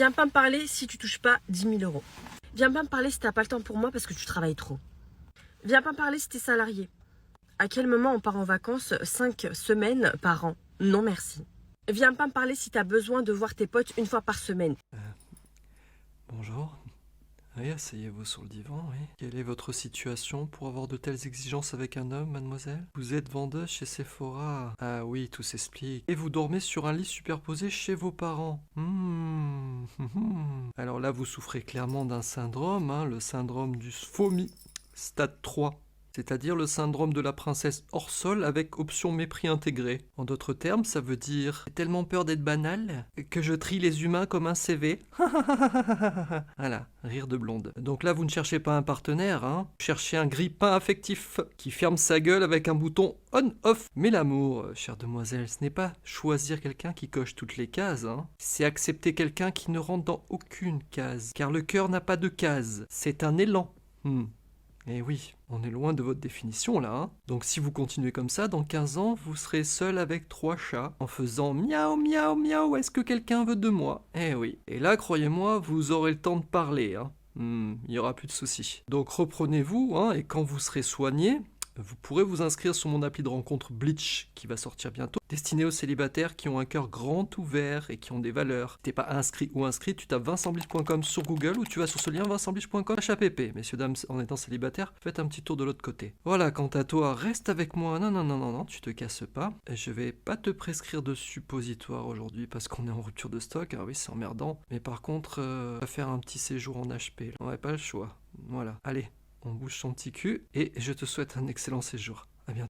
Viens pas me parler si tu touches pas 10 000 euros. Viens pas me parler si t'as pas le temps pour moi parce que tu travailles trop. Viens pas me parler si t'es salarié. À quel moment on part en vacances 5 semaines par an? Non merci. Viens pas me parler si t'as besoin de voir tes potes une fois par semaine. Bonjour. Oui, asseyez-vous sur le divan, oui. Quelle est votre situation pour avoir de telles exigences avec un homme, mademoiselle? Vous êtes vendeuse chez Sephora. Ah oui, tout s'explique. Et vous dormez sur un lit superposé chez vos parents. Alors là, vous souffrez clairement d'un syndrome, hein, le syndrome du SFOMI, stade 3. C'est-à-dire le syndrome de la princesse hors sol avec option mépris intégré. En d'autres termes, ça veut dire j'ai tellement peur d'être banal que je trie les humains comme un CV. Voilà, rire de blonde. Donc là, vous ne cherchez pas un partenaire, hein. Vous cherchez un grille-pain affectif qui ferme sa gueule avec un bouton on-off. Mais l'amour, chère demoiselle, ce n'est pas choisir quelqu'un qui coche toutes les cases, hein. C'est accepter quelqu'un qui ne rentre dans aucune case. Car le cœur n'a pas de case, c'est un élan. Eh oui, on est loin de votre définition là, hein. Donc si vous continuez comme ça, dans 15 ans, vous serez seul avec 3 chats, en faisant miaou miaou miaou, est-ce que quelqu'un veut de moi? Eh oui. Et là, croyez-moi, vous aurez le temps de parler, hein. Il n'y aura plus de soucis. Donc reprenez-vous, hein, et quand vous serez soigné, vous pourrez vous inscrire sur mon appli de rencontre Bleach qui va sortir bientôt, destiné aux célibataires qui ont un cœur grand ouvert et qui ont des valeurs. Si t'es pas inscrit ou inscrit, tu tapes vincentblich.com sur Google ou tu vas sur ce lien vincentblich.com/app. Messieurs, dames, en étant célibataire, faites un petit tour de l'autre côté. Voilà, quant à toi, reste avec moi. Non, tu te casses pas. Je vais pas te prescrire de suppositoire aujourd'hui parce qu'on est en rupture de stock. Ah oui, c'est emmerdant. Mais par contre, on va faire un petit séjour en HP. On n'aurait pas le choix. Voilà, allez. On bouge son petit cul et je te souhaite un excellent séjour.